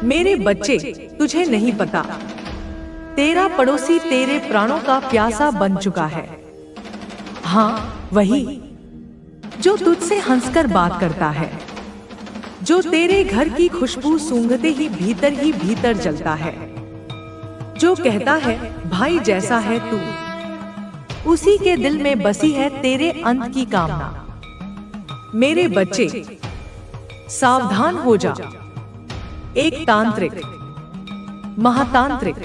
मेरे बच्चे, तुझे नहीं पता, तेरा पड़ोसी तेरे प्राणों का प्यासा बन चुका है। हाँ, वही जो तुझसे हंसकर बात करता है, जो तेरे घर की खुशबू सूंघते ही भीतर जलता है, जो कहता है भाई जैसा है तू, उसी के दिल में बसी है तेरे अंत की कामना। मेरे बच्चे, सावधान हो जा। एक तांत्रिक, महातांत्रिक,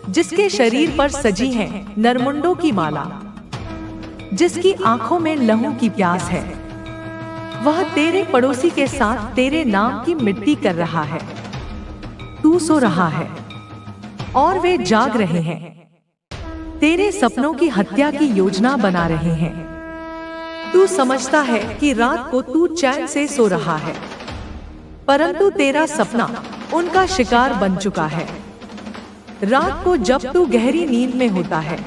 जिसके शरीर पर सजी है नरमुंडों की माला, जिसकी आंखों में लहू की प्यास है, वह तेरे पड़ोसी के साथ तेरे नाम की मिट्टी कर रहा है। तू सो रहा है और वे जाग रहे हैं, तेरे सपनों की हत्या की योजना बना रहे हैं। तू समझता है कि रात को तू चैन से सो रहा है, परंतु तेरा सपना उनका शिकार बन चुका है। रात को जब तू गहरी नींद में होता है,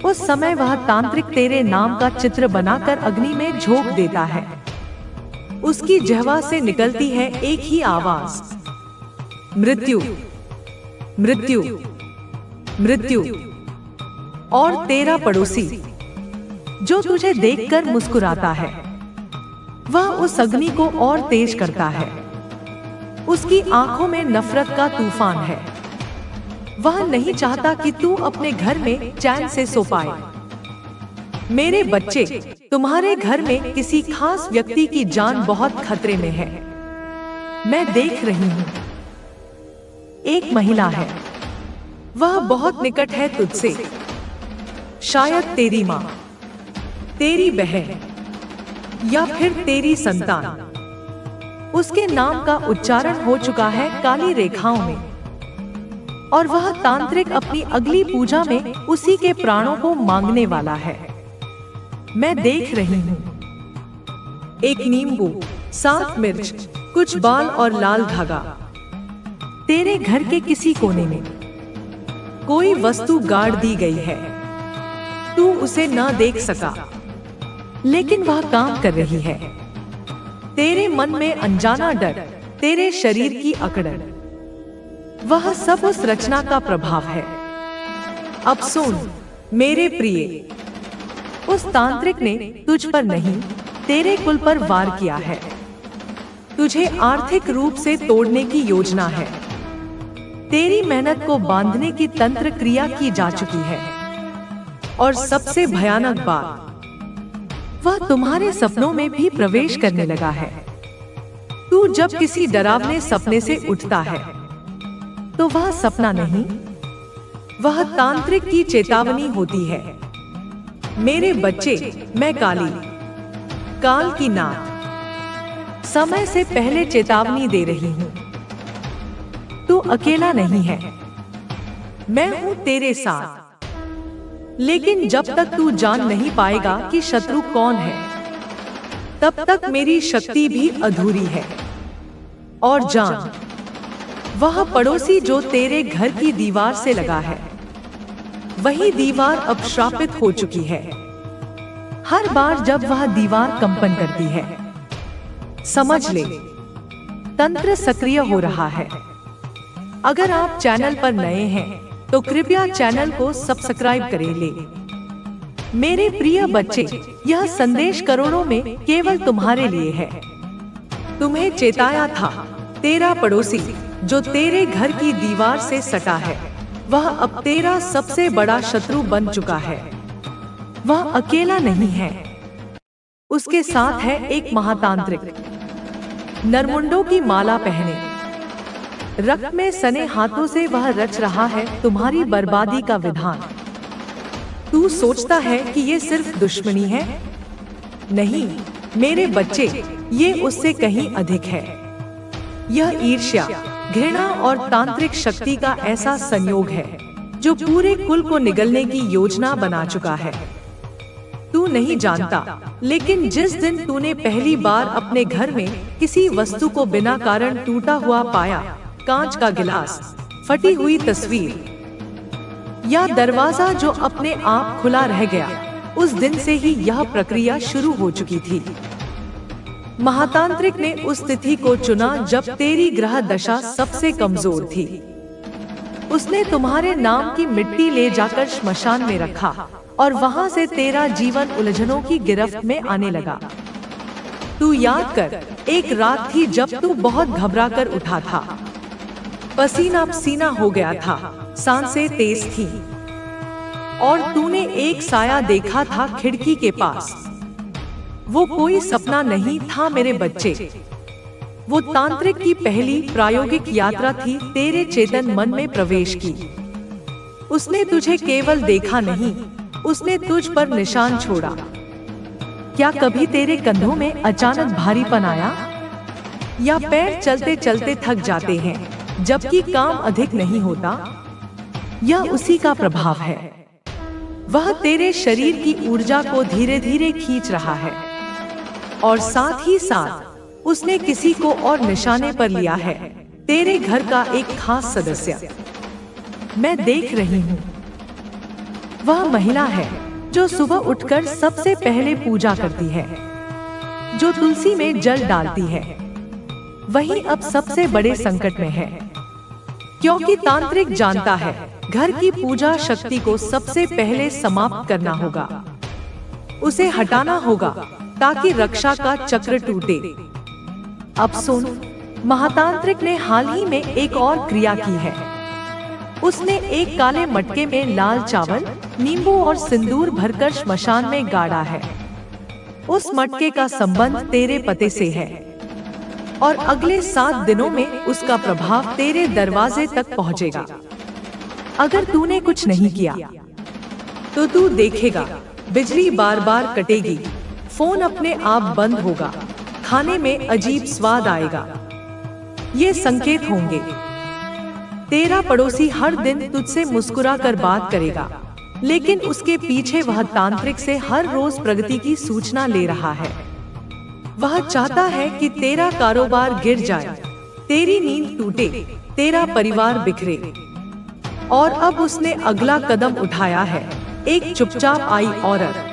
उस समय वह तांत्रिक तेरे नाम का चित्र बनाकर अग्नि में झोंक देता है। उसकी जिह्वा से निकलती है एक ही आवाज, मृत्यु, मृत्यु, मृत्यु। और तेरा पड़ोसी, जो तुझे देखकर मुस्कुराता है, वह उस अग्नि को और तेज करता है। उसकी आंखों में नफरत का तूफान है। वह नहीं चाहता कि तू अपने घर में चैन से सो पाए। मेरे बच्चे, तुम्हारे घर में किसी खास व्यक्ति की जान बहुत खतरे में है। मैं देख रही हूँ। एक महिला है, वह बहुत निकट है तुझसे। शायद तेरी माँ, तेरी बहन या फिर तेरी संतान। उसके नाम का उच्चारण हो चुका है काली रेखाओं में, और वह तांत्रिक अपनी अगली पूजा में उसी के प्राणों को मांगने वाला है। मैं देख रही हूँ। एक नींबू, 7 मिर्च, कुछ बाल और लाल धागा। तेरे घर के किसी कोने में कोई वस्तु गाड़ दी गई है। तू उसे न देख सका, लेकिन वह काम कर रही है। तेरे मन में अनजाना डर, तेरे शरीर की अकड़न, वह सब उस रचना का प्रभाव है। अब सुन मेरे प्रिय, उस तांत्रिक ने तुझ पर नहीं, तेरे कुल पर वार किया है। तुझे आर्थिक रूप से तोड़ने की योजना है। तेरी मेहनत को बांधने की तंत्र क्रिया की जा चुकी है। और सबसे भयानक बात, वह तुम्हारे सपनों में भी प्रवेश करने लगा है। तू जब किसी डरावने सपने से उठता है, तो वह सपना नहीं, वह तांत्रिक की चेतावनी होती है। मेरे बच्चे, मैं काली, काल की नाथ, समय से पहले चेतावनी दे रही हूँ। तू अकेला नहीं है, मैं हूँ तेरे साथ। लेकिन जब तक तू जान नहीं पाएगा कि शत्रु कौन है, तब तक मेरी शक्ति भी अधूरी है। और जान, वह पड़ोसी जो तेरे घर की दीवार से लगा है, वही दीवार अब श्रापित हो चुकी है। हर बार जब वह दीवार कंपन करती है, समझ ले, तंत्र सक्रिय हो रहा है। अगर आप चैनल पर नए हैं, तो कृपया चैनल को सब्सक्राइब करें ले। मेरे प्रिय बच्चे, यह संदेश करोड़ों में केवल तुम्हारे लिए है। तुम्हें चेताया था, तेरा पड़ोसी जो तेरे घर की दीवार से सटा है, वह अब तेरा सबसे बड़ा शत्रु बन चुका है। वह अकेला नहीं है, उसके साथ है एक महातांत्रिक, नरमुंडों की माला पहने, रक्त में सने हाथों से वह रच रहा है तुम्हारी बर्बादी का विधान। तू सोचता है कि ये सिर्फ दुश्मनी है? नहीं मेरे बच्चे, ये उससे कहीं अधिक है। यह ईर्ष्या, घृणा और तांत्रिक शक्ति का ऐसा संयोग है जो पूरे कुल को निगलने की योजना बना चुका है। तू नहीं जानता, लेकिन जिस दिन तूने पहली बार अपने घर में किसी वस्तु को बिना कारण टूटा हुआ पाया, कांच का गिलास, फटी हुई तस्वीर या दरवाजा जो अपने आप खुला रह गया, उस दिन से ही यह प्रक्रिया शुरू हो चुकी थी। महातांत्रिक ने उस तिथि को चुना जब तेरी ग्रह दशा सबसे कमजोर थी। उसने तुम्हारे नाम की मिट्टी ले जाकर श्मशान में रखा और वहां से तेरा जीवन उलझनों की गिरफ्त में आने लगा। तू याद कर, एक रात थी जब तू बहुत घबरा कर उठा था, पसीना पसीना हो गया था, सांसें तेज थी और तूने एक साया देखा था खिड़की के पास। वो कोई सपना नहीं था मेरे बच्चे, वो तांत्रिक की पहली प्रायोगिक यात्रा थी तेरे चेतन मन में प्रवेश की। उसने तुझे केवल देखा नहीं, उसने तुझ पर निशान छोड़ा। क्या कभी तेरे कंधों में अचानक भारीपन आया, या पैर चलते चलते थक जाते हैं जबकि काम अधिक नहीं होता? यह उसी का प्रभाव है। वह तेरे शरीर की ऊर्जा को धीरे धीरे खींच रहा है और साथ ही साथ उसने किसी को और निशाने पर लिया है, तेरे घर का एक खास सदस्य। मैं देख रही हूँ, वह महिला है जो सुबह उठकर सबसे पहले पूजा करती है, जो तुलसी में जल डालती है। वही अब सबसे बड़े संकट में है, क्योंकि तांत्रिक जानता है घर की पूजा शक्ति को सबसे पहले समाप्त करना होगा, उसे हटाना होगा ताकि रक्षा का चक्र टूटे। अब सुन, महातांत्रिक ने हाल ही में एक और क्रिया की है। उसने एक काले मटके में लाल चावल, नींबू और सिंदूर भरकर श्मशान में गाड़ा है। उस मटके का संबंध तेरे पति से है और अगले 7 दिनों में उसका प्रभाव तेरे दरवाजे तक पहुंचेगा। अगर तूने कुछ नहीं किया तो तू देखेगा बिजली बार बार कटेगी, फोन अपने आप बंद होगा, खाने में अजीब स्वाद आएगा। ये संकेत होंगे। तेरा पड़ोसी हर दिन तुझसे मुस्कुरा कर बात करेगा, लेकिन उसके पीछे वह तांत्रिक से हर रोज प्रगति की सूचना ले रहा है। वह चाहता है कि तेरा कारोबार गिर जाए, तेरी नींद टूटे, तेरा परिवार बिखरे। और अब उसने अगला कदम उठाया है, एक चुपचाप आई औरत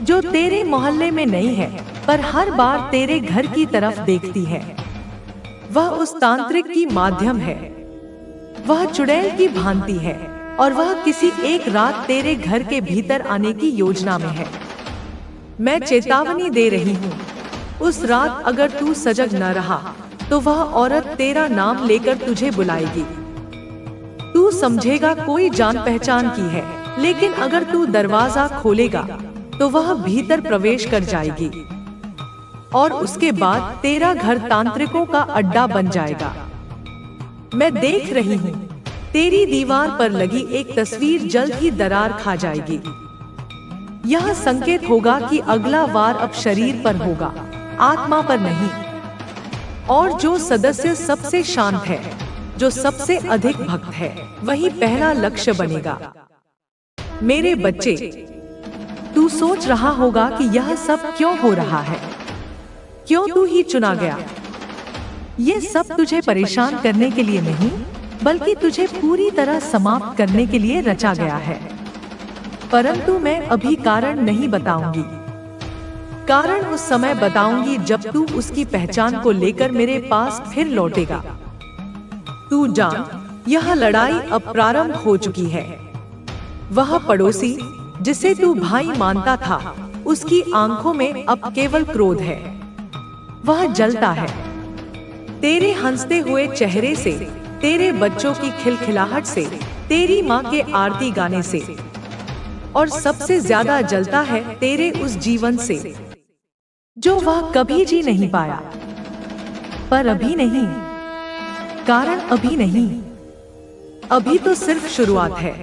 जो तेरे मोहल्ले में नहीं है पर हर बार तेरे घर की तरफ देखती है। वह उस तांत्रिक की माध्यम है, वह चुड़ैल की भांति है और वह किसी एक रात तेरे घर के भीतर आने की योजना में है। मैं चेतावनी दे रही हूँ, उस रात अगर तू सजग न रहा तो वह औरत तेरा नाम लेकर तुझे बुलाएगी। तू समझेगा कोई जान पहचान की है, लेकिन अगर तू दरवाजा खोलेगा तो वह भीतर प्रवेश कर जाएगी और उसके बाद तेरा घर तांत्रिकों का अड्डा बन जाएगा। मैं देख रही हूँ, तेरी दीवार पर लगी एक तस्वीर जल्द ही दरार खा जाएगी। यह संकेत होगा कि अगला वार अब शरीर पर होगा, आत्मा पर नहीं। और जो सदस्य सबसे शांत है, जो सबसे अधिक भक्त है, वही पहला लक्ष्य बनेगा। मेरे बच्चे, तू सोच रहा होगा कि यह सब क्यों हो रहा है, क्यों तू ही चुना गया। ये सब तुझे परेशान करने के लिए नहीं, बल्कि तुझे पूरी तरह समाप्त करने के लिए रचा गया है। परंतु मैं अभी कारण नहीं बताऊंगी। कारण उस समय बताऊंगी जब तू उसकी पहचान को लेकर मेरे पास फिर लौटेगा। तू जान, यह लड़ाई अब प्रारंभ हो चुकी है। वह पड़ोसी जिसे तू भाई मानता था, उसकी आंखों में अब केवल क्रोध है। वह जलता है तेरे हंसते हुए चेहरे से, तेरे बच्चों की खिलखिलाहट से, तेरी माँ के आरती गाने से, और सबसे ज्यादा जलता है तेरे उस जीवन से जो वह कभी जी नहीं पाया। पर अभी नहीं, कारण अभी नहीं, अभी तो सिर्फ शुरुआत है।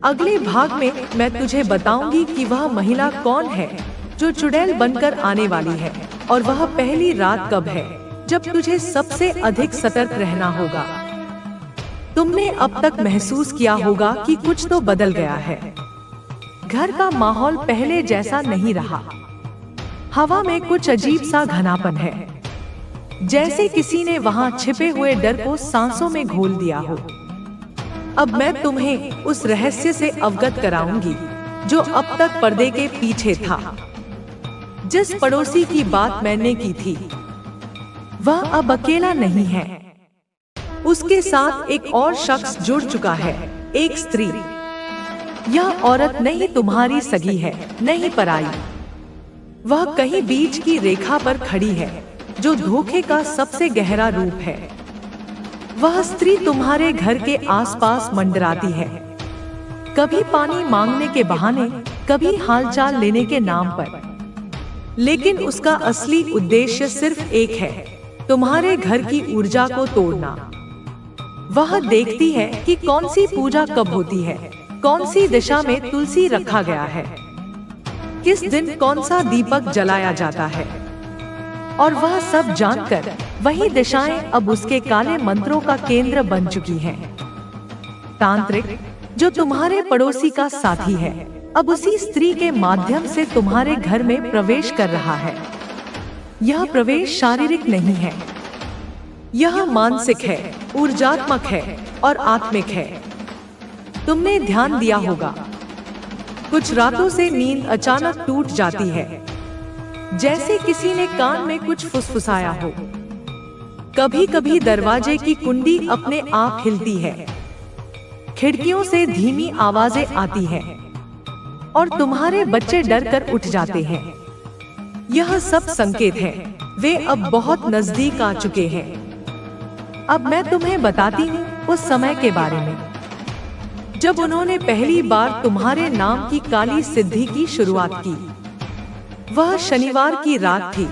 अगले भाग में मैं तुझे बताऊंगी कि वह महिला कौन है जो चुड़ैल बनकर आने वाली है, और वह पहली रात कब है जब तुझे सबसे अधिक सतर्क रहना होगा। तुमने अब तक महसूस किया होगा कि कुछ तो बदल गया है। घर का माहौल पहले जैसा नहीं रहा। हवा में कुछ अजीब सा घनापन है, जैसे किसी ने वहां छिपे हुए डर को सांसों में घोल दिया हो। अब मैं तुम्हें उस रहस्य से अवगत कराऊंगी जो अब तक पर्दे के पीछे था, जिस पड़ोसी की बात मैंने की थी वह अब अकेला नहीं है। उसके साथ एक और शख्स जुड़ चुका है, एक स्त्री। यह औरत नहीं तुम्हारी सगी है, नहीं पराई। वह कहीं बीच की रेखा पर खड़ी है, जो धोखे का सबसे गहरा रूप है। वह स्त्री तुम्हारे घर के आसपास मंडराती है, कभी पानी मांगने के बहाने, कभी हालचाल लेने के नाम पर। लेकिन उसका असली उद्देश्य सिर्फ एक है, तुम्हारे घर की ऊर्जा को तोड़ना। वह देखती है कि कौन सी पूजा कब होती है, कौन सी दिशा में तुलसी रखा गया है, किस दिन कौन सा दीपक जलाया जाता है। और वह सब जानकर वही दिशाएं अब उसके काले मंत्रों का केंद्र बन चुकी हैं। तांत्रिक, जो तुम्हारे पड़ोसी का साथी है, अब उसी स्त्री के माध्यम से तुम्हारे घर में प्रवेश कर रहा है। यह प्रवेश शारीरिक नहीं है, यह मानसिक है, ऊर्जात्मक है और आत्मिक है। तुमने ध्यान दिया होगा, कुछ रातों से नींद अचानक टूट जाती है, जैसे किसी ने कान में कुछ फुसफुसाया हो। कभी कभी दरवाजे की कुंडी अपने आप हिलती है, खिड़कियों से धीमी आवाजें आती हैं और तुम्हारे बच्चे डर कर उठ जाते हैं। यह सब संकेत हैं, वे अब बहुत नजदीक आ चुके हैं। अब मैं तुम्हें बताती हूँ उस समय के बारे में, जब उन्होंने पहली बार तुम्हारे नाम की काली सिद्धि की शुरुआत की। वह शनिवार की रात थी।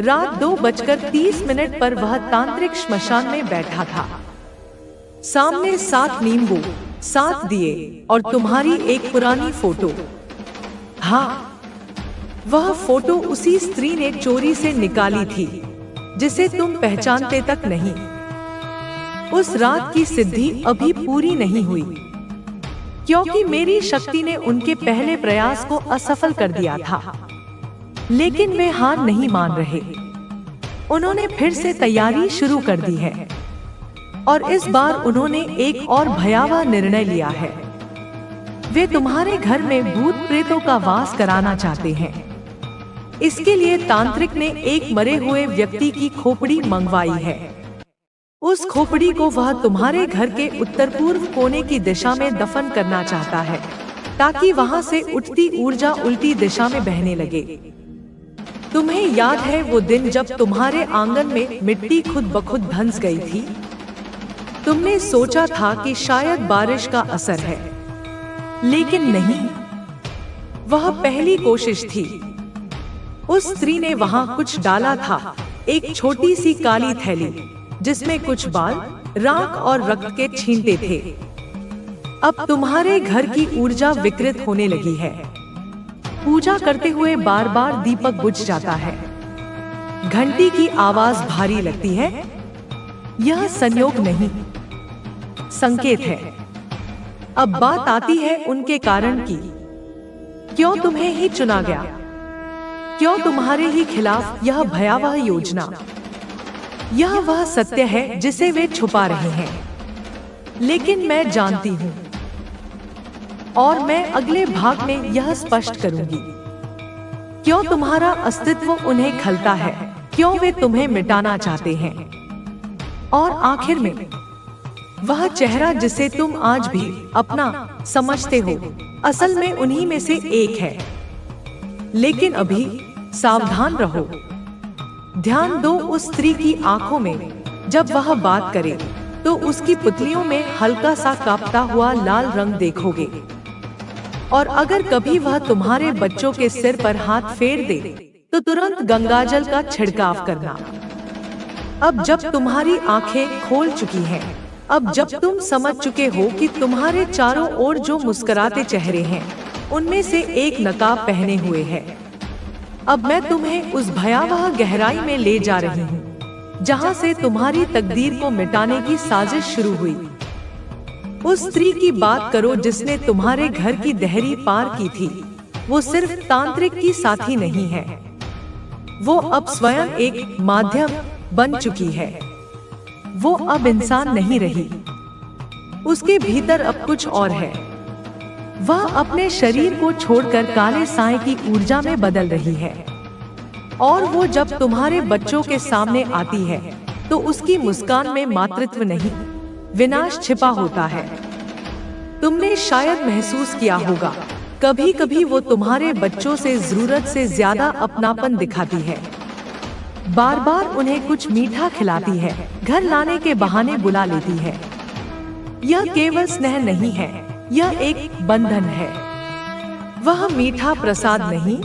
रात 2:30 पर वह तांत्रिक श्मशान में बैठा था। सामने 7 नींबू, 7 दिए और तुम्हारी एक पुरानी फोटो। हाँ, वह फोटो उसी स्त्री ने चोरी से निकाली थी, जिसे तुम पहचानते तक नहीं। उस रात की सिद्धि अभी पूरी नहीं हुई, क्योंकि मेरी शक्ति ने उनके पहले प्रयास को असफल कर दिया था। लेकिन वे हार नहीं मान रहे। उन्होंने फिर से तैयारी शुरू कर दी है और इस बार उन्होंने एक और भयावह निर्णय लिया है। वे तुम्हारे घर में भूत प्रेतों का वास कराना चाहते हैं। इसके लिए तांत्रिक ने एक मरे हुए व्यक्ति की खोपड़ी मंगवाई है। उस खोपड़ी को वह तुम्हारे घर के उत्तर पूर्व कोने की दिशा में दफन करना चाहता है, ताकि वहां से उठती ऊर्जा उल्टी दिशा में बहने लगे। तुम्हें याद है वो दिन जब तुम्हारे आंगन में मिट्टी खुद ब खुद धंस गई थी? तुमने सोचा था कि शायद बारिश का असर है, लेकिन नहीं, वह पहली कोशिश थी। उस स्त्री ने वहां कुछ डाला था, एक छोटी सी काली थैली जिसमें कुछ बाल, राख और रक्त के छींटे थे। अब तुम्हारे घर की ऊर्जा विकृत होने लगी है। पूजा करते हुए बार बार दीपक बुझ जाता है, घंटी की आवाज भारी लगती है। यह संयोग नहीं, संकेत है। अब बात आती है उनके कारण की। क्यों तुम्हें ही चुना गया? क्यों तुम्हारे ही खिलाफ यह भयावह योजना? यह वह सत्य है जिसे वे छुपा रहे हैं, लेकिन मैं जानती हूँ और मैं अगले भाग में यह स्पष्ट करूंगी। क्यों तुम्हारा अस्तित्व उन्हें खलता है, क्यों वे तुम्हें मिटाना चाहते हैं। और आखिर में वह चेहरा जिसे तुम आज भी अपना समझते हो, असल में उन्हीं में से एक है। लेकिन अभी सावधान रहो। ध्यान दो उस स्त्री की आंखों में। जब वह बात करे तो उसकी पुतलियों में हल्का सा कांपता हुआ लाल रंग देखोगे। और अगर कभी वह तुम्हारे बच्चों के सिर पर हाथ फेर दे तो तुरंत गंगाजल का छिड़काव करना। अब जब तुम्हारी आंखें खोल चुकी हैं, अब जब तुम समझ चुके हो कि तुम्हारे चारों ओर जो मुस्कुराते चेहरे हैं, उनमें से एक नकाब पहने हुए है, अब मैं तुम्हें उस भयावह गहराई में ले जा रही हूँ जहाँ से तुम्हारी तकदीर को मिटाने की साजिश शुरू हुई। उस स्त्री की बात करो जिसने तुम्हारे घर की देहरी पार की थी। वो सिर्फ तांत्रिक की साथी नहीं है, वो अब स्वयं एक माध्यम बन चुकी है। वो अब इंसान नहीं रही, उसके भीतर अब कुछ और है। वह अपने शरीर को छोड़कर काले साए की ऊर्जा में बदल रही है, और वो जब तुम्हारे बच्चों के सामने आती है तो उसकी मुस्कान में मातृत्व नहीं, विनाश छिपा होता है। तुमने शायद महसूस किया होगा, कभी कभी वो तुम्हारे बच्चों से जरूरत से ज्यादा अपनापन दिखाती है, बार बार उन्हें कुछ मीठा खिलाती है, घर लाने के बहाने बुला लेती है। यह केवल स्नेह नहीं है, यह एक बंधन है। वह मीठा प्रसाद नहीं,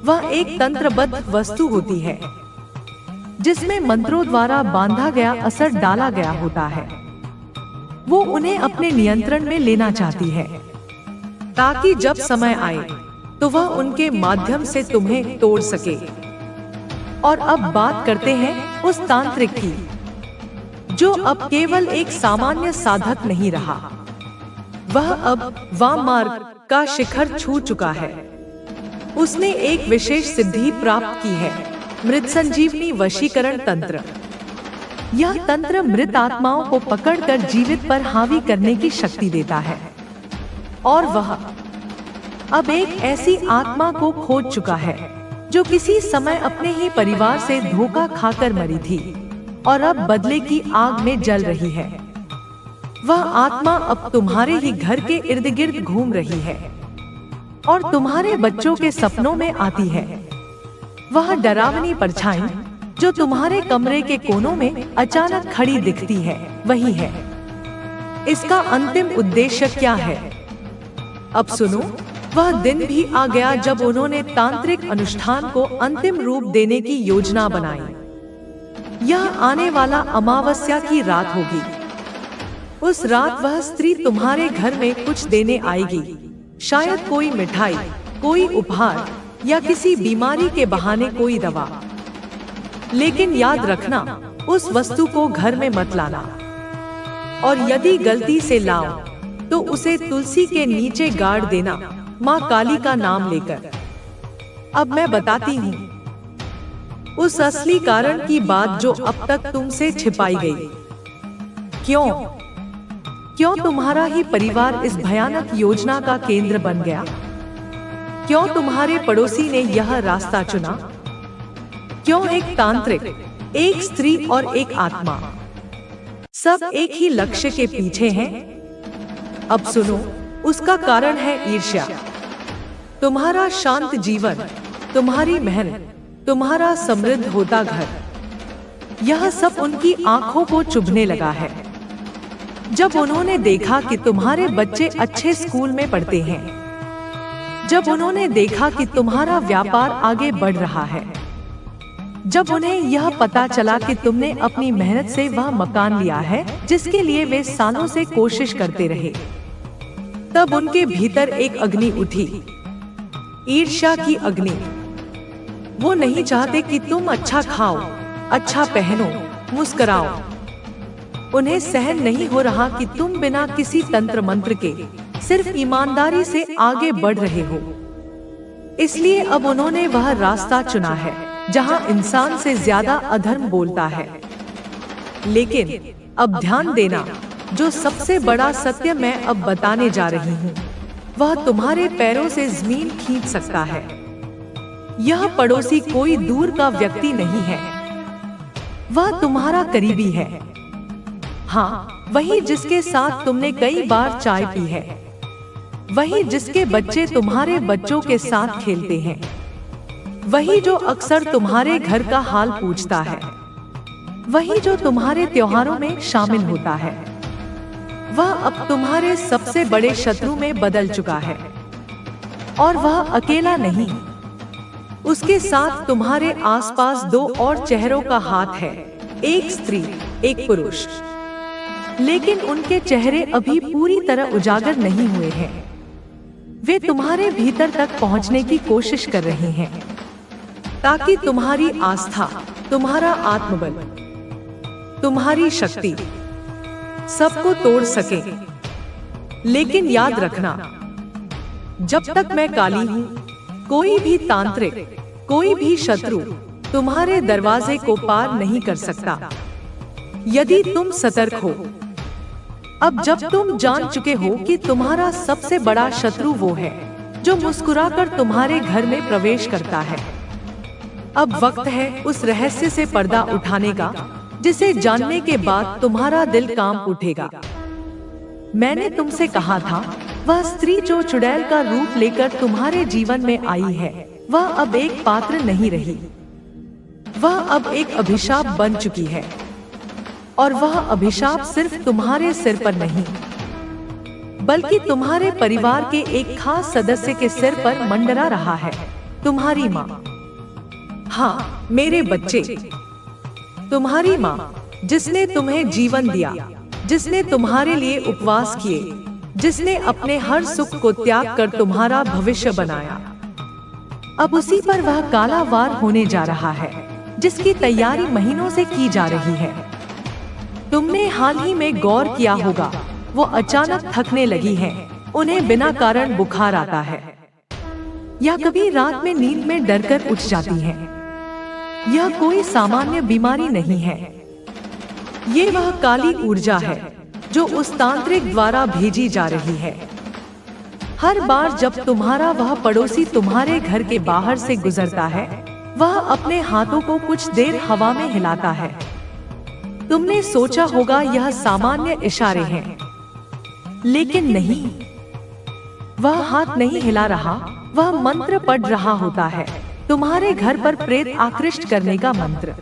वह एक तंत्रबद्ध वस्तु होती है जिसमें मंत्रों द्वारा बांधा गया असर डाला गया होता है। वो उन्हें अपने नियंत्रण में लेना चाहती है ताकि जब समय आए तो वह उनके माध्यम से तुम्हें तोड़ सके। और अब बात करते हैं उस तांत्रिक की, जो अब केवल एक सामान्य साधक नहीं रहा, वह अब वाम मार्ग का शिखर छू चुका है। उसने एक विशेष सिद्धि प्राप्त की है, मृत संजीवनी वशीकरण तंत्र। यह तंत्र मृत आत्माओं को पकड़कर जीवित पर हावी करने की शक्ति देता है, और वह अब एक ऐसी आत्मा को खोज चुका है जो किसी समय अपने ही परिवार से धोखा खाकर मरी थी और अब बदले की आग में जल रही है। वह आत्मा अब तुम्हारे ही घर के इर्द गिर्द घूम रही है और तुम्हारे बच्चों के सपनों में आती है। वह डरावनी परछाई जो तुम्हारे कमरे के कोनों में अचानक खड़ी दिखती है, वही है। इसका अंतिम उद्देश्य क्या है? अब सुनो, वह दिन भी आ गया जब उन्होंने तांत्रिक अनुष्ठान को अंतिम रूप देने की योजना बनाई। यह आने वाला अमावस्या की रात होगी। उस रात वह स्त्री तुम्हारे घर में कुछ देने आएगी, शायद कोई मिठाई, कोई उपहार या किसी बीमारी के बहाने कोई दवा। लेकिन याद रखना, उस वस्तु को घर में मत लाना, और यदि गलती से लाओ तो उसे तुलसी के नीचे गाड़ देना, माँ काली का नाम लेकर। अब मैं बताती हूँ उस असली कारण की बात जो अब तक तुमसे छिपाई गई। क्यों तुम्हारा ही परिवार इस भयानक योजना का केंद्र बन गया? क्यों तुम्हारे पड़ोसी ने यह रास्ता चुना? क्यों एक तांत्रिक, एक स्त्री और एक आत्मा, सब एक ही लक्ष्य के पीछे हैं? अब सुनो, उसका कारण है ईर्ष्या। तुम्हारा शांत जीवन, तुम्हारी मेहनत, तुम्हारा समृद्ध होता घर, यह सब उनकी आंखों को चुभने लगा है। जब उन्होंने देखा कि तुम्हारे बच्चे अच्छे स्कूल में पढ़ते हैं, जब उन्होंने देखा कि तुम्हारा व्यापार आगे बढ़ रहा है, जब उन्हें यह पता चला कि तुमने अपनी मेहनत से वह मकान लिया है जिसके लिए वे सालों से कोशिश करते रहे, तब उनके भीतर एक अग्नि उठी, ईर्ष्या की अग्नि। वो नहीं चाहते कि तुम अच्छा खाओ, अच्छा पहनो, मुस्कुराओ। उन्हें सहन नहीं हो रहा कि तुम बिना किसी तंत्र मंत्र के सिर्फ ईमानदारी से आगे बढ़ रहे हो। इसलिए अब उन्होंने वह रास्ता चुना है जहां इंसान से ज्यादा अधर्म बोलता है। लेकिन अब ध्यान देना, जो सबसे बड़ा सत्य मैं अब बताने जा रही हूँ, वह तुम्हारे पैरों से जमीन खींच सकता है। यह पड़ोसी कोई दूर का व्यक्ति नहीं है, वह तुम्हारा करीबी है। हाँ, वही जिसके साथ तुमने कई बार चाय पी है, वही जिसके बच्चे तुम्हारे बच्चों के साथ खेलते हैं, वही जो अक्सर तुम्हारे घर का हाल पूछता है, वही जो तुम्हारे त्योहारों में शामिल होता है। वह अब तुम्हारे सबसे बड़े शत्रु में बदल चुका है, और वह अकेला नहीं, उसके साथ तुम्हारे आसपास दो और चेहरों का हाथ है, एक स्त्री, एक पुरुष। लेकिन उनके चेहरे अभी पूरी तरह उजागर नहीं हुए हैं। वे तुम्हारे भीतर तक पहुंचने की कोशिश कर रहे हैं ताकि तुम्हारी आस्था, तुम्हारा आत्मबल, तुम्हारी शक्ति सबको तोड़ सके। लेकिन याद रखना, जब तक मैं काली हूँ, कोई भी तांत्रिक, कोई भी शत्रु तुम्हारे दरवाजे को पार नहीं कर सकता। यदि तुम सतर्क हो अब जब तुम जान चुके हो कि तुम्हारा सबसे बड़ा शत्रु वो है जो मुस्कुराकर तुम्हारे घर में प्रवेश करता है, अब वक्त है उस रहस्य से पर्दा उठाने का जिसे जानने के बाद तुम्हारा दिल कांप उठेगा। मैंने तुमसे कहा था, वह स्त्री जो चुड़ैल का रूप लेकर तुम्हारे जीवन में आई है, वह अब एक पात्र नहीं रही, वह अब एक अभिशाप बन चुकी है। और वह अभिशाप सिर्फ तुम्हारे सिर पर नहीं, बल्कि तुम्हारे परिवार के एक खास सदस्य के सिर पर मंडरा रहा है, तुम्हारी माँ। हाँ मेरे बच्चे, तुम्हारी माँ, जिसने तुम्हें जीवन दिया, जिसने तुम्हारे लिए उपवास किए, जिसने अपने हर सुख को त्याग कर तुम्हारा भविष्य बनाया, अब उसी पर वह काला वार होने जा रहा है जिसकी तैयारी महीनों से की जा रही है। तुमने हाल ही में गौर किया होगा, वो अचानक थकने लगी हैं, उन्हें बिना कारण बुखार आता है, या कभी रात में नींद में डरकर उठ जाती हैं। यह कोई सामान्य बीमारी नहीं है, ये वह काली ऊर्जा है जो उस तांत्रिक द्वारा भेजी जा रही है। हर बार जब तुम्हारा वह पड़ोसी तुम्हारे घर के बाहर से गुजरता है, वह अपने हाथों को कुछ देर हवा में हिलाता है। तुमने सोचा होगा यह सामान्य इशारे हैं, लेकिन नहीं, वह हाथ नहीं हिला रहा, वह मंत्र पढ़ रहा होता है, तुम्हारे घर पर प्रेत आकृष्ट करने का मंत्र।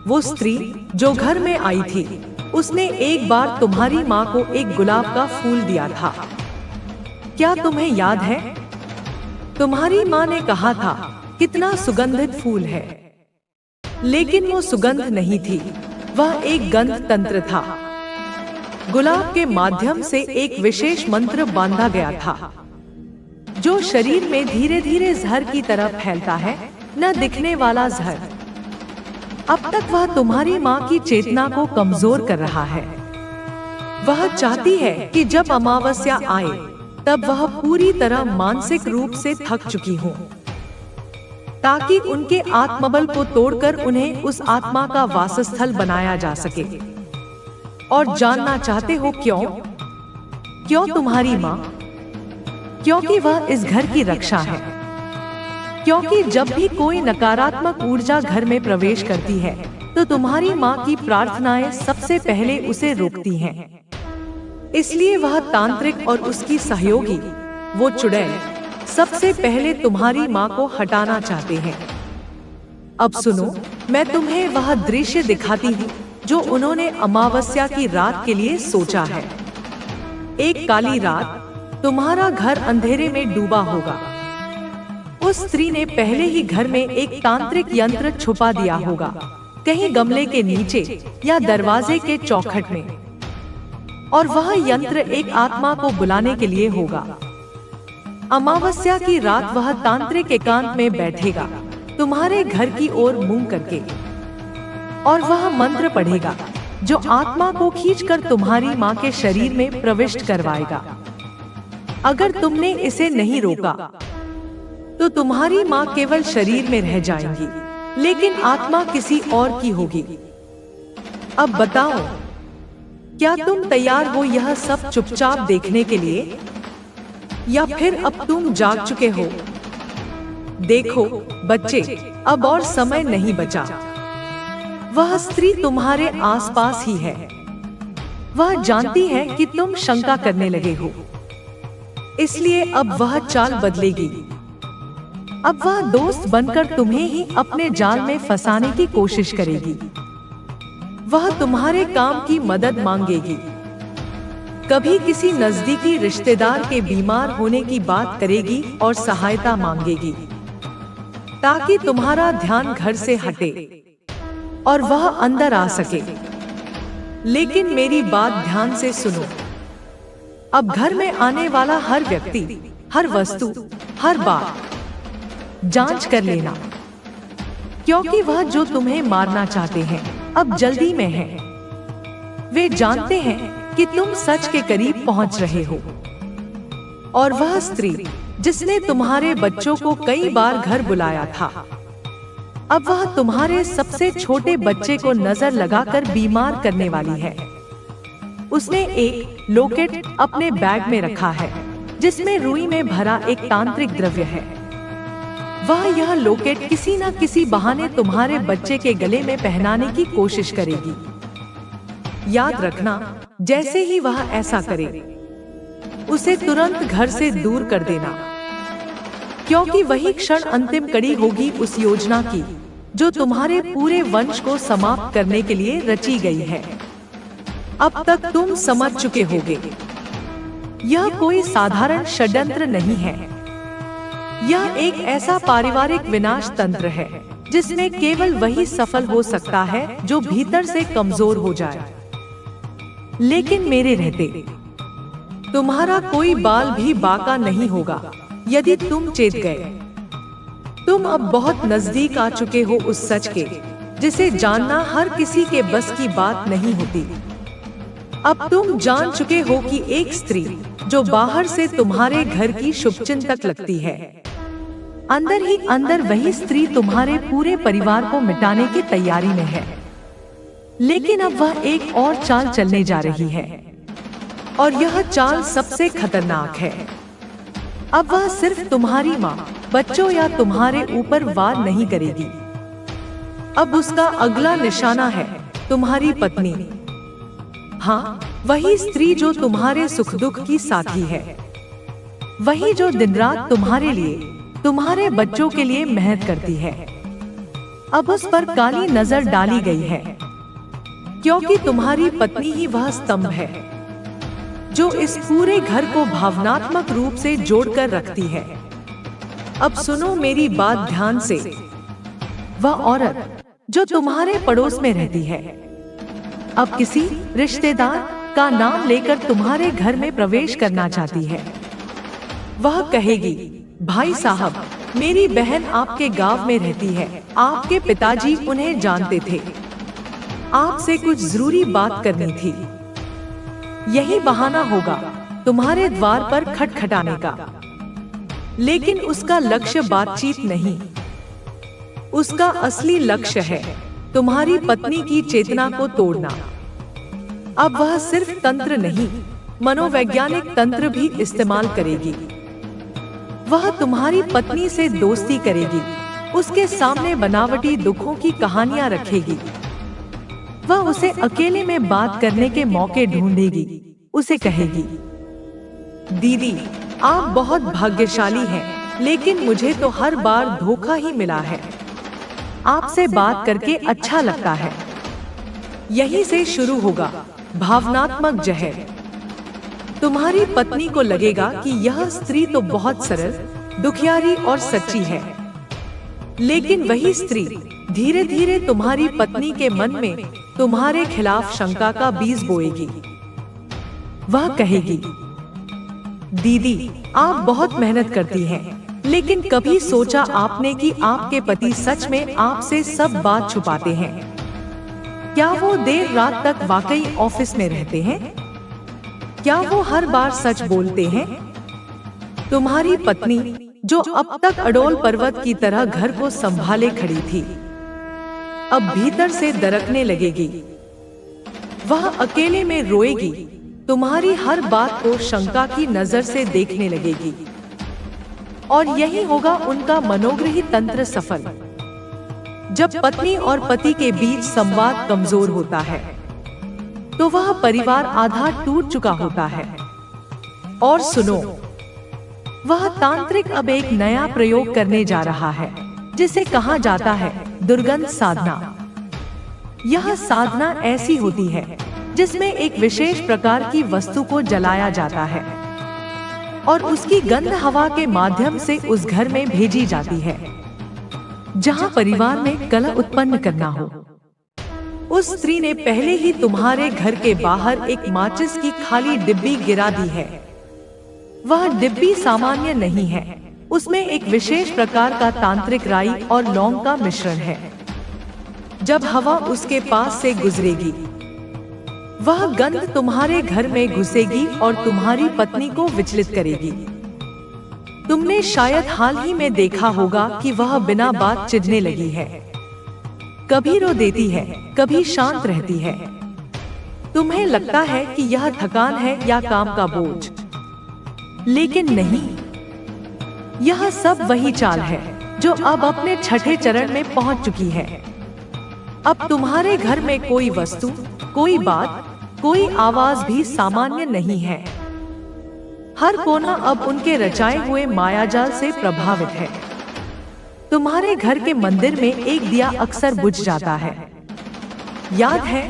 वो स्त्री जो घर में आई थी, उसने एक बार तुम्हारी माँ को एक गुलाब का फूल दिया था। क्या तुम्हें याद है? तुम्हारी माँ ने कहा था, कितना सुगंधित फूल है, लेकिन वो सुगंध नहीं थी, वह एक गंध तंत्र था। गुलाब के माध्यम से एक विशेष मंत्र बांधा गया था जो शरीर में धीरे धीरे जहर की तरह फैलता है, न दिखने वाला जहर। अब तक वह तुम्हारी माँ की चेतना को कमजोर कर रहा है। वह चाहती है कि जब अमावस्या आए तब वह पूरी तरह मानसिक रूप से थक चुकी हो, ताकि उनके आत्मबल को तोड़कर उन्हें उस आत्मा का वासस्थल बनाया जा सके। और जानना चाहते हो क्यों? क्यों तुम्हारी माँ? क्योंकि वह इस घर की रक्षा है। क्योंकि जब भी कोई नकारात्मक ऊर्जा घर में प्रवेश करती है, तो तुम्हारी माँ की प्रार्थनाएं सबसे पहले उसे रोकती हैं। इसलिए वह तांत्रिक और उसकी सहयोगी, वो चुड़ैल, सबसे पहले तुम्हारी माँ को हटाना चाहते हैं। अब सुनो, मैं तुम्हें वह दृश्य दिखाती हूँ जो उन्होंने अमावस्या की रात के लिए सोचा है। एक काली रात, तुम्हारा घर अंधेरे में डूबा होगा। उस स्त्री ने पहले ही घर में एक तांत्रिक यंत्र छुपा दिया होगा, कहीं गमले के नीचे या दरवाजे के चौखट में, और वह यंत्र एक आत्मा को बुलाने के लिए होगा। अमावस्या की रात वह तांत्रिक एकांत में बैठेगा, तुम्हारे घर की ओर मुंह करके, और वह मंत्र पढ़ेगा जो आत्मा को खींचकर तुम्हारी माँ के शरीर में प्रविष्ट करवाएगा। अगर तुमने इसे नहीं रोका तो तुम्हारी माँ केवल शरीर में रह जाएंगी, लेकिन आत्मा किसी और की होगी। अब बताओ, क्या तुम तैयार हो यह सब चुपचाप देखने के लिए, या फिर अब तुम जाग चुके हो? देखो बच्चे, अब और समय नहीं बचा। वह स्त्री तुम्हारे आसपास ही है। वह जानती है कि तुम शंका करने लगे हो, इसलिए अब वह चाल बदलेगी। अब वह दोस्त बनकर तुम्हें ही अपने जाल में फंसाने की कोशिश करेगी। वह तुम्हारे काम की मदद मांगेगी, कभी किसी नजदीकी रिश्तेदार के बीमार होने की बात करेगी और सहायता मांगेगी, ताकि तुम्हारा ध्यान घर से हटे और वह अंदर आ सके। लेकिन मेरी बात ध्यान से सुनो। अब घर में आने वाला हर व्यक्ति, हर वस्तु, हर बात जांच कर लेना, क्योंकि वह जो तुम्हें मारना चाहते हैं अब जल्दी में है। वे जानते हैं कि तुम सच के करीब पहुंच रहे हो। और वह स्त्री जिसने तुम्हारे बच्चों को कई बार घर बुलाया था, अब वह तुम्हारे सबसे छोटे बच्चे को नजर लगाकर बीमार करने वाली है। उसने एक लॉकेट अपने बैग में रखा है जिसमें रुई में भरा एक तांत्रिक द्रव्य है। वह यह लॉकेट किसी न किसी बहाने तुम्हारे बच्चे के गले में पहनाने की कोशिश करेगी। याद रखना, जैसे ही वह ऐसा करे उसे तुरंत घर से दूर कर देना, क्योंकि वही क्षण अंतिम कड़ी होगी उस योजना की जो तुम्हारे पूरे वंश को समाप्त करने के लिए रची गई है। अब तक तुम समझ चुके होगे, यह कोई साधारण षड्यंत्र नहीं है। यह एक ऐसा पारिवारिक विनाश तंत्र है जिसमें केवल वही सफल हो सकता है जो भीतर से कमजोर हो जाए। लेकिन मेरे रहते तुम्हारा कोई बाल भी बाका नहीं होगा यदि तुम चेत गए। तुम अब बहुत नजदीक आ चुके हो उस सच के जिसे जानना हर किसी के बस की बात नहीं होती। अब तुम जान चुके हो कि एक स्त्री जो बाहर से तुम्हारे घर की शुभचिंतक लगती है, अंदर ही अंदर वही स्त्री तुम्हारे पूरे परिवार को मिटाने की तैयारी में है। लेकिन अब वह एक और चाल चलने जा रही है, और यह चाल सबसे खतरनाक है। अब वह सिर्फ तुम्हारी माँ, बच्चों या तुम्हारे ऊपर वार नहीं करेगी। अब उसका अगला निशाना है तुम्हारी पत्नी। हाँ, वही स्त्री जो तुम्हारे सुख दुख की साथी है, वही जो दिन रात तुम्हारे लिए, तुम्हारे बच्चों के लिए मेहनत करती है। अब उस पर काली नजर डाली गई है, क्योंकि तुम्हारी पत्नी ही वह स्तंभ है जो इस पूरे घर को भावनात्मक रूप से जोड़कर रखती है। अब सुनो मेरी बात ध्यान से। वह औरत जो तुम्हारे पड़ोस में रहती है, अब किसी रिश्तेदार का नाम लेकर तुम्हारे घर में प्रवेश करना चाहती है। वह कहेगी, भाई साहब, मेरी बहन आपके गांव में रहती है, आपके पिताजी उन्हें जानते थे, आपसे कुछ जरूरी बात करनी थी। यही बहाना होगा तुम्हारे द्वार पर खटखटाने का। लेकिन उसका लक्ष्य बातचीत नहीं, उसका असली लक्ष्य है तुम्हारी पत्नी की चेतना को तोड़ना। अब वह सिर्फ तंत्र नहीं, मनोवैज्ञानिक तंत्र भी इस्तेमाल करेगी। वह तुम्हारी पत्नी से दोस्ती करेगी, उसके सामने बनावटी दुखों की कहानियां रखेगी। वह उसे अकेले में बात करने के मौके ढूंढेगी। उसे कहेगी, दीदी, आप बहुत भाग्यशाली हैं, लेकिन मुझे तो हर बार धोखा ही मिला है। आपसे बात करके अच्छा लगता है। यहीं से शुरू होगा भावनात्मक जहर। तुम्हारी पत्नी को लगेगा कि यह स्त्री तो बहुत सरल, दुखियारी और सच्ची है। लेकिन वही स्त्री धीरे धीरे तुम्हारी पत्नी के मन में तुम्हारे खिलाफ शंका का बीज बोएगी। वह कहेगी, दीदी, आप बहुत मेहनत करती हैं, लेकिन कभी सोचा आपने कि आपके पति सच में आपसे सब बात छुपाते हैं? क्या वो देर रात तक वाकई ऑफिस में रहते हैं? क्या वो हर बार सच बोलते हैं? तुम्हारी पत्नी जो अब तक अडोल पर्वत की तरह घर को संभाले खड़ी थी, अब भीतर से दरकने लगेगी। वह अकेले में रोएगी, तुम्हारी हर बात को शंका की नजर से देखने लगेगी। और यही होगा उनका मनोग्रही तंत्र सफल। जब पत्नी और पति के बीच संवाद कमजोर होता है, तो वह परिवार आधा टूट चुका होता है। और सुनो, वह तांत्रिक अब एक नया प्रयोग करने जा रहा है, जिसे कहा जाता है दुर्गंध साधना। यह साधना ऐसी होती है जिसमें एक विशेष प्रकार की वस्तु को जलाया जाता है और उसकी गंध हवा के माध्यम से उस घर में भेजी जाती है जहां परिवार में कलह उत्पन्न करना हो। उस स्त्री ने पहले ही तुम्हारे घर के बाहर एक माचिस की खाली डिब्बी गिरा दी है। वह डिब्बी सामान्य नहीं है, उसमें एक विशेष प्रकार का तांत्रिक राई और लौंग का मिश्रण है। जब हवा उसके पास से गुजरेगी, वह गंध तुम्हारे घर में घुसेगी और तुम्हारी पत्नी को विचलित करेगी। तुमने शायद हाल ही में देखा होगा कि वह बिना बात चिढ़ने लगी है, कभी रो देती है, कभी शांत रहती है। तुम्हें लगता है कि यह थकान है या काम का बोझ, लेकिन नहीं, यह सब वही चाल है जो अब अपने छठे चरण में पहुंच चुकी है। अब तुम्हारे घर में कोई वस्तु, कोई बात, कोई आवाज भी सामान्य नहीं है। हर कोना अब उनके रचाए हुए मायाजाल से प्रभावित है। तुम्हारे घर के मंदिर में एक दिया अक्सर बुझ जाता है, याद है,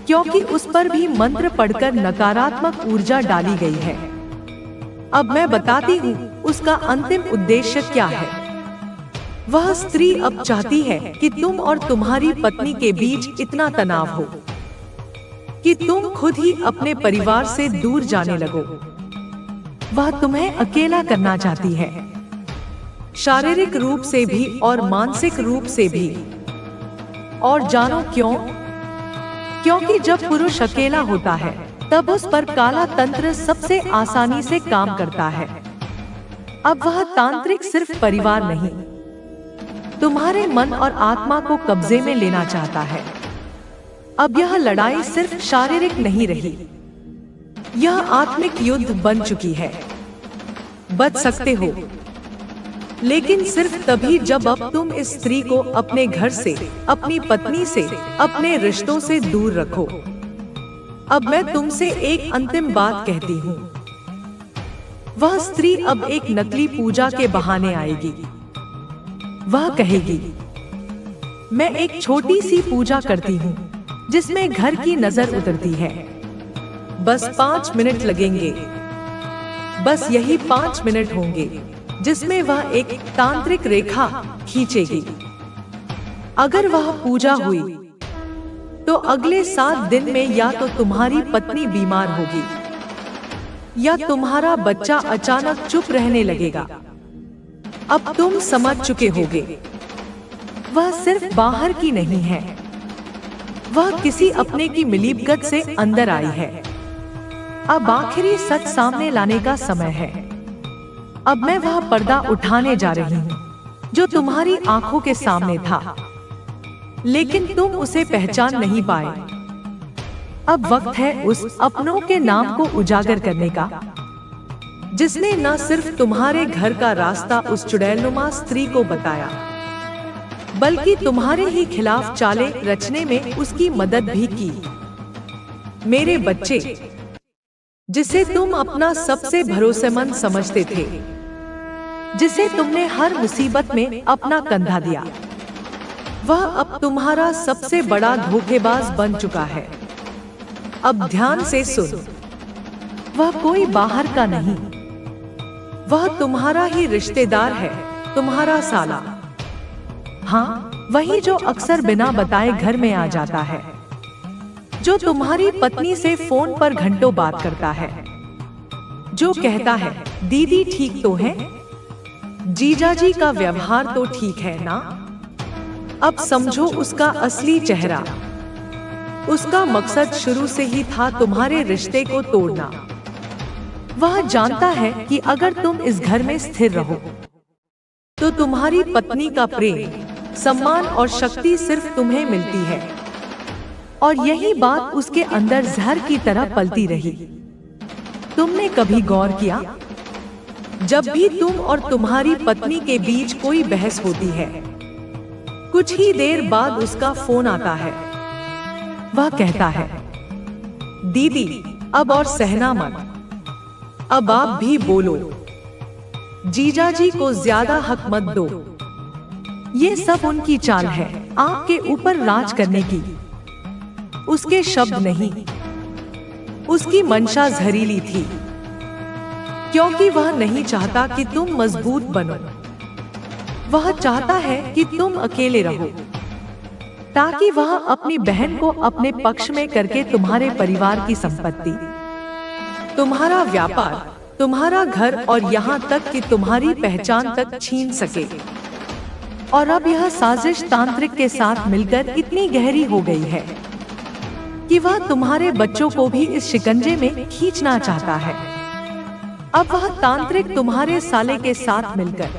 क्योंकि उस पर भी मंत्र पढ़कर नकारात्मक ऊर्जा डाली गई है। अब मैं बताती हूँ उसका अंतिम उद्देश्य क्या है। वह स्त्री अब चाहती है कि तुम और तुम्हारी पत्नी के बीच इतना तनाव हो कि तुम खुद ही अपने परिवार से दूर जाने लगो। वह तुम्हें अकेला करना चाहती है, शारीरिक रूप से भी और मानसिक रूप से भी। और जानो क्यों? क्योंकि जब पुरुष अकेला होता है तब उस पर काला तंत्र सबसे आसानी से काम करता है। अब वह तांत्रिक सिर्फ परिवार नहीं, तुम्हारे मन और आत्मा को कब्जे में लेना चाहता है। अब यह लड़ाई सिर्फ शारीरिक नहीं रही, यह आत्मिक युद्ध बन चुकी है। बच सकते हो, लेकिन सिर्फ तभी जब अब तुम इस स्त्री को अपने घर से, अपनी पत्नी से, अपने रिश्तों से दूर रखो। अब मैं तुमसे एक अंतिम बात कहती हूँ। वह स्त्री अब एक नकली पूजा के बहाने आएगी। वह कहेगी, मैं एक छोटी सी पूजा करती हूँ जिसमें घर की नजर उतरती है। बस 5 मिनट लगेंगे, बस यही 5 मिनट होंगे जिसमें वह एक तांत्रिक रेखा खींचेगी। अगर वह पूजा हुई तो अगले 7 दिन में या तो तुम्हारी पत्नी बीमार होगी या तुम्हारा बच्चा अचानक चुप रहने लगेगा। अब तुम समझ चुके होगे, वह सिर्फ बाहर की नहीं है, वह किसी अपने की मिलीभगत से अंदर आई है। अब आखिरी सच सामने लाने का समय है। अब मैं वह पर्दा उठाने जा रही हूँ जो तुम्हारी आंखों के सामने था, लेकिन तुम उसे पहचान नहीं पाए। अब वक्त है उस अपनों के नाम को उजागर करने का, जिसने न सिर्फ तुम्हारे घर का रास्ता उस चुड़ैलनुमा स्त्री को बताया, बल्कि तुम्हारे ही खिलाफ चालें रचने में उसकी मदद भी की। मेरे बच्चे, जिसे तुम अपना सबसे भरोसेमंद समझते थे, जिसे तुमने हर मुसीबत में अपना कंधा दिया, वह अब तुम्हारा सबसे बड़ा धोखेबाज बन चुका है। अब ध्यान से सुन, वह कोई बाहर का नहीं, वह तुम्हारा ही रिश्तेदार है, तुम्हारा साला। हाँ, वही जो अक्सर बिना बताए घर में आ जाता है, जो तुम्हारी पत्नी से फोन पर घंटों बात करता है, जो कहता है, दीदी ठीक तो है, जीजाजी का व्यवहार तो ठीक है ना। अब समझो उसका असली चेहरा। उसका मकसद शुरू से ही था तुम्हारे रिश्ते को तोड़ना। वह जानता है कि अगर तुम इस घर में स्थिर रहो तो तुम्हारी पत्नी का प्रेम, सम्मान और शक्ति सिर्फ तुम्हें मिलती है, और यही बात उसके अंदर जहर की तरह पलती रही। तुमने कभी गौर किया, जब भी तुम और तुम्हारी पत्नी के बीच कोई बहस होती है, कुछ ही देर बाद उसका फोन आता है। वह कहता है, दीदी अब और सहना मत, अब आप भी बोलो, जीजाजी को ज्यादा हक मत दो। ये सब उनकी चाल है आपके ऊपर राज करने की। उसके शब्द नहीं, उसकी मंशा जहरीली थी, क्योंकि वह नहीं चाहता कि तुम मजबूत बनो। वह चाहता है कि तुम अकेले रहो, ताकि वह अपनी बहन को अपने पक्ष में करके तुम्हारे परिवार की संपत्ति, तुम्हारा व्यापार, तुम्हारा घर और यहाँ तक कि तुम्हारी पहचान तक छीन सके। और अब यह साजिश तांत्रिक के साथ मिलकर इतनी गहरी हो गई है कि वह तुम्हारे बच्चों को भी इस शिकंजे में खींचना चाहता है। अब वह तांत्रिक तुम्हारे साले के साथ मिलकर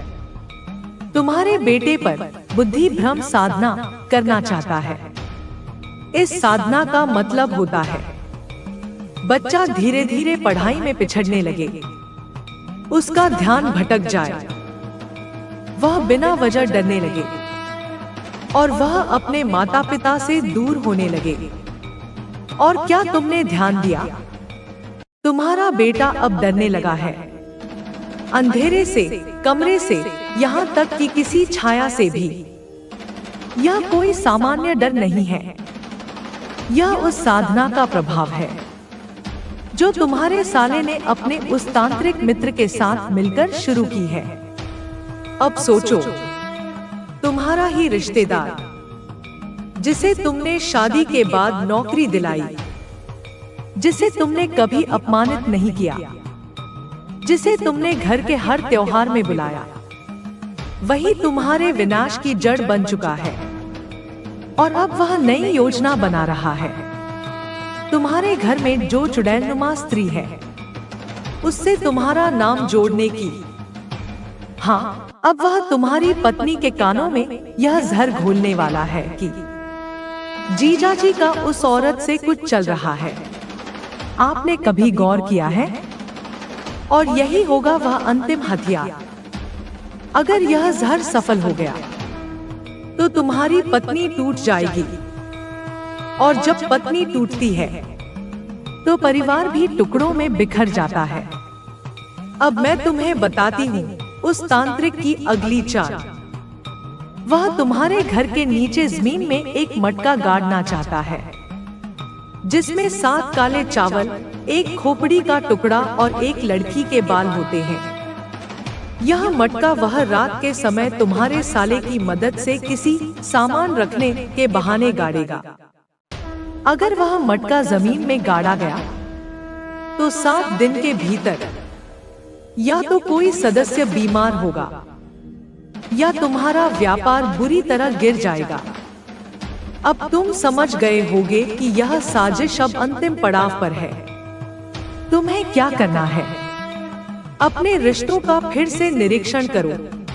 तुम्हारे बेटे पर बुद्धि भ्रम साधना करना चाहता है। इस साधना का मतलब होता है बच्चा धीरे धीरे पढ़ाई में पिछड़ने लगे, उसका ध्यान भटक जाए, वह बिना वजह डरने लगे और वह अपने माता पिता से दूर होने लगे। और क्या तुमने ध्यान दिया? तुम्हारा बेटा अब डरने लगा है, अंधेरे से, कमरे से, यहाँ तक कि किसी छाया से भी। यह कोई सामान्य डर नहीं है, यह उस साधना का प्रभाव है जो तुम्हारे साले ने अपने उस तांत्रिक मित्र के साथ मिलकर शुरू की है। अब सोचो, तुम्हारा ही रिश्तेदार, जिसे तुमने शादी के बाद नौकरी दिलाई, जिसे तुमने कभी अपमानित नहीं किया, जिसे तुमने घर के हर त्योहार में बुलाया, वही तुम्हारे विनाश की जड़ बन चुका है। और अब वह नई योजना बना रहा है। तुम्हारे घर में जो चुड़ैलनुमा स्त्री है, उससे तुम्हारा नाम जोड़ने की। हाँ, अब वह तुम्हारी पत्नी के कानों में यह जहर घोलने वाला है कि जीजा जी का उस औरत से कुछ चल रहा है। आपने कभी गौर किया है? और यही होगा वह अंतिम हथियार। अगर यह जहर सफल हो गया तो तुम्हारी पत्नी टूट जाएगी, और जब पत्नी टूटती है तो परिवार भी टुकड़ों में बिखर जाता है। अब मैं तुम्हें बताती हूँ उस तांत्रिक की अगली चाल। वह तुम्हारे घर के नीचे जमीन में एक मटका गाड़ना चाहता है, जिसमें 7 काले चावल, 1 खोपड़ी का टुकड़ा और 1 लड़की के बाल होते हैं। यह मटका वह रात के समय तुम्हारे साले की मदद से किसी सामान रखने के बहाने गाड़ेगा। अगर वह मटका जमीन में गाड़ा गया तो 7 दिन के भीतर या तो कोई सदस्य बीमार होगा या तुम्हारा व्यापार बुरी तरह गिर जाएगा। अब तुम समझ गए होगे कि यह साजिश अब अंतिम पड़ाव पर है। तुम्हें क्या करना है? अपने रिश्तों का फिर से निरीक्षण करो।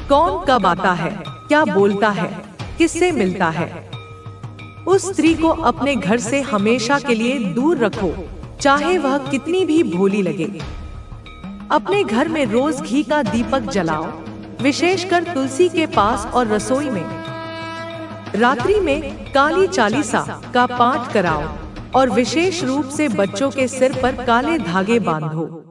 कौन कब आता है, क्या बोलता है, किससे मिलता है। उस स्त्री को अपने घर से हमेशा के लिए दूर रखो, चाहे वह कितनी भी भोली लगे। अपने घर में रोज घी का दीपक जलाओ, विशेषकर तुलसी के पास, और रसोई में रात्रि में काली चालीसा का पाठ कराओ, और विशेष रूप से बच्चों के सिर पर काले धागे बांधो।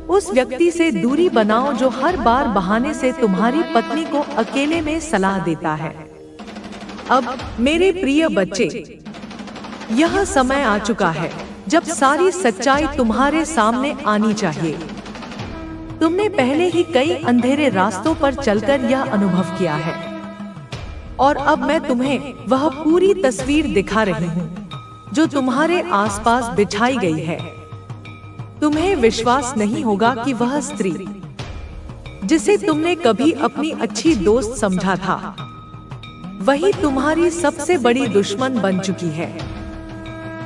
उस व्यक्ति से दूरी बनाओ जो हर बार बहाने से तुम्हारी पत्नी को अकेले में सलाह देता है। अब मेरे प्रिय बच्चे, यह समय आ चुका है जब सारी सच्चाई तुम्हारे सामने आनी चाहिए। तुमने पहले ही कई अंधेरे रास्तों पर चलकर यह अनुभव किया है, और अब मैं तुम्हें वह पूरी तस्वीर दिखा रही हूँ जो तुम्हारे आसपास बिछाई गई है। तुम्हें विश्वास नहीं होगा कि वह स्त्री, जिसे तुमने कभी अपनी अच्छी दोस्त समझा था, वही तुम्हारी सबसे बड़ी दुश्मन बन चुकी है।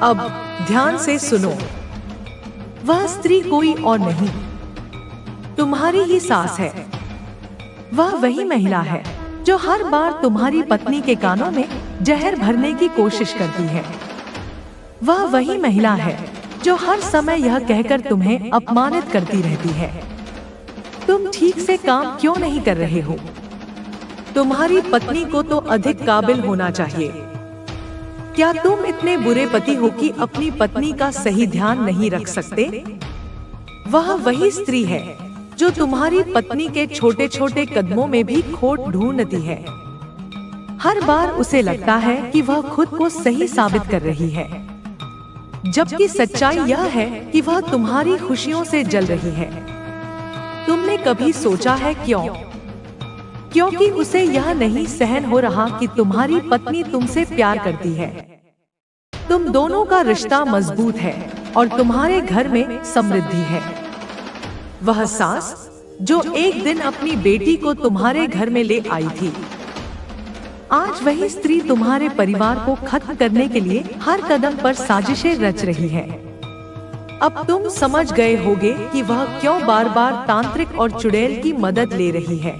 अब ध्यान से सुनो। वह स्त्री कोई और नहीं, तुम्हारी ही सास है। वह वही महिला है जो हर बार तुम्हारी पत्नी के कानों में जहर भरने की कोशिश करती है। वह वही महिला है जो हर समय यह कहकर तुम्हें अपमानित करती रहती है, तुम ठीक से काम क्यों नहीं कर रहे हो। तुम्हारी पत्नी को तो अधिक काबिल होना चाहिए। क्या तुम इतने बुरे पति हो कि अपनी पत्नी का सही ध्यान नहीं रख सकते? वह वही स्त्री है जो तुम्हारी पत्नी के छोटे छोटे कदमों में भी खोट ढूंढती है। हर बार उसे लगता है कि वह खुद को सही साबित कर रही है, जबकि सच्चाई यह है कि वह तुम्हारी खुशियों से जल रही है। तुमने कभी सोचा है क्यों? क्योंकि उसे यह नहीं सहन हो रहा कि तुम्हारी पत्नी तुमसे प्यार करती है। तुम दोनों का रिश्ता मजबूत है और तुम्हारे घर में समृद्धि है। वह सास जो एक दिन अपनी बेटी को तुम्हारे घर में ले आई थी, आज वही स्त्री तुम्हारे परिवार को खत्म करने के लिए हर कदम पर साजिशें रच रही है। अब तुम समझ गए होगे कि वह क्यों बार बार तांत्रिक और चुड़ैल की मदद ले रही है।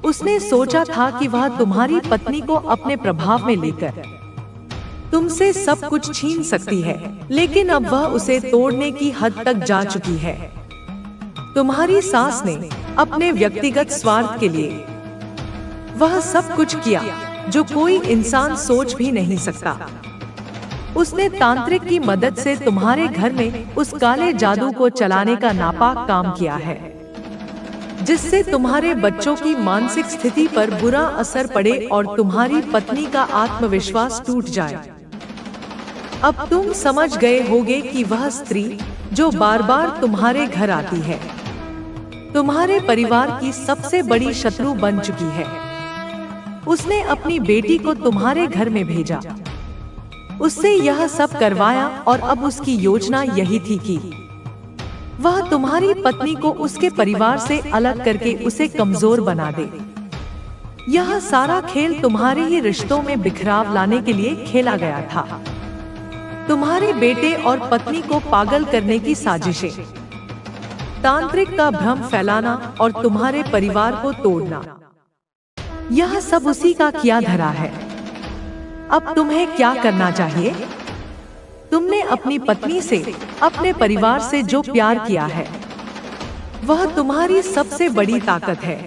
उसने सोचा था कि वह तुम्हारी पत्नी को अपने प्रभाव में लेकर तुमसे सब कुछ छीन सकती है, लेकिन अब वह उसे तोड़ने की हद तक जा चुकी है। तुम्हारी सास ने अपने व्यक्तिगत स्वार्थ के लिए वह सब कुछ किया जो कोई इंसान सोच भी नहीं सकता। उसने तांत्रिक की मदद से तुम्हारे घर में उस काले जादू को चलाने का नापाक काम किया है, जिससे तुम्हारे बच्चों की मानसिक स्थिति पर बुरा असर पड़े और तुम्हारी पत्नी का आत्मविश्वास टूट जाए। अब तुम समझ गए होगे कि वह स्त्री जो बार बार तुम्हारे घर आती है, तुम्हारे परिवार की सबसे बड़ी शत्रु बन चुकी है। उसने अपनी बेटी को तुम्हारे घर में भेजा, उससे यह सब करवाया और अब उसकी योजना यही थी कि वह तुम्हारी पत्नी को उसके परिवार से अलग करके उसे कमजोर बना दे। यह सारा खेल तुम्हारे ही रिश्तों में बिखराव लाने के लिए खेला गया था। तुम्हारे बेटे और पत्नी को पागल करने की साजिशें, तांत्रिक का भ्रम फैलाना और तुम्हारे परिवार को तोड़ना, यह सब उसी का किया धरा है। अब तुम्हें क्या करना चाहिए? तुमने अपनी पत्नी से, अपने परिवार से जो प्यार किया है, वह तुम्हारी सबसे बड़ी ताकत है।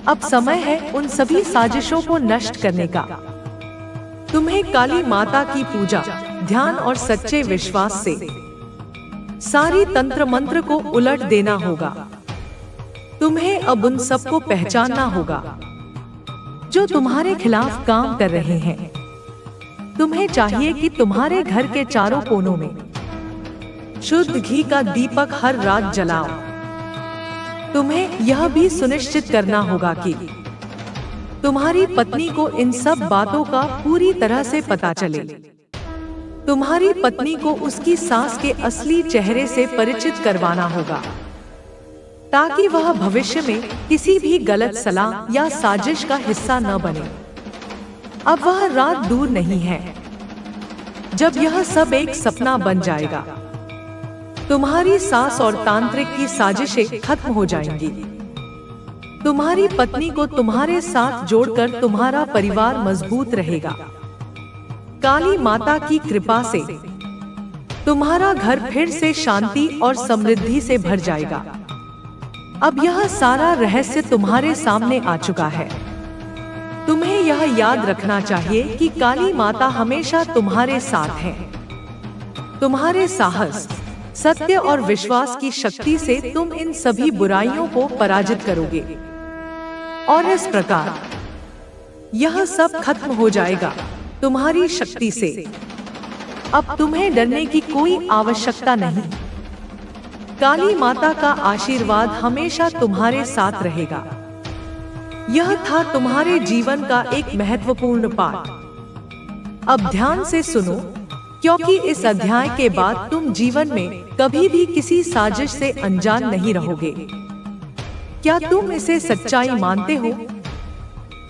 अब समय है उन सभी साजिशों को नष्ट करने का। तुम्हें काली माता की पूजा, ध्यान और सच्चे विश्वास से सारी तंत्र मंत्र को उलट देना होगा। तुम्हें अब उन सबको पहचानना होगा जो तुम्हारे खिलाफ काम कर रहे हैं। तुम्हें चाहिए कि तुम्हारे घर के चारों कोनों में शुद्ध घी का दीपक हर रात जलाओ। तुम्हें यह भी सुनिश्चित करना होगा कि तुम्हारी पत्नी को इन सब बातों का पूरी तरह से पता चले। तुम्हारी पत्नी को उसकी सास के असली चेहरे से परिचित करवाना होगा, ताकि वह भविष्य में किसी भी गलत सलाह या साजिश का हिस्सा न बने। अब वह रात दूर नहीं है जब यह सब एक सपना बन जाएगा। तुम्हारी सास और तांत्रिक की साजिशें खत्म हो जाएंगी। तुम्हारी पत्नी को तुम्हारे साथ जोड़कर तुम्हारा परिवार मजबूत रहेगा। काली माता की कृपा से तुम्हारा घर फिर से शांति और समृद्धि से भर जाएगा। अब यह सारा रहस्य तुम्हारे सामने आ चुका है। तुम्हें यह याद रखना चाहिए कि काली माता हमेशा तुम्हारे साथ है। तुम्हारे साहस, सत्य और विश्वास की शक्ति से तुम इन सभी बुराइयों को पराजित करोगे और इस प्रकार यह सब खत्म हो जाएगा तुम्हारी शक्ति से। अब तुम्हें डरने की कोई आवश्यकता नहीं। काली माता का आशीर्वाद हमेशा तुम्हारे साथ रहेगा। यह था तुम्हारे जीवन का एक महत्वपूर्ण पाठ। अब ध्यान से सुनो, क्योंकि इस अध्याय के बाद तुम जीवन में कभी भी किसी साजिश से अनजान नहीं रहोगे। क्या तुम इसे सच्चाई मानते हो?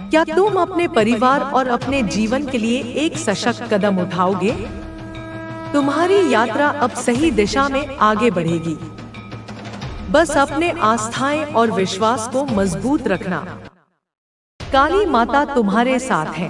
क्या तुम अपने परिवार और अपने जीवन के लिए एक सशक्त कदम उठाओगे? तुम्हारी यात्रा अब सही दिशा में आगे बढ़ेगी। बस अपने आस्थाएं और विश्वास को मजबूत रखना। काली माता तुम्हारे साथ है।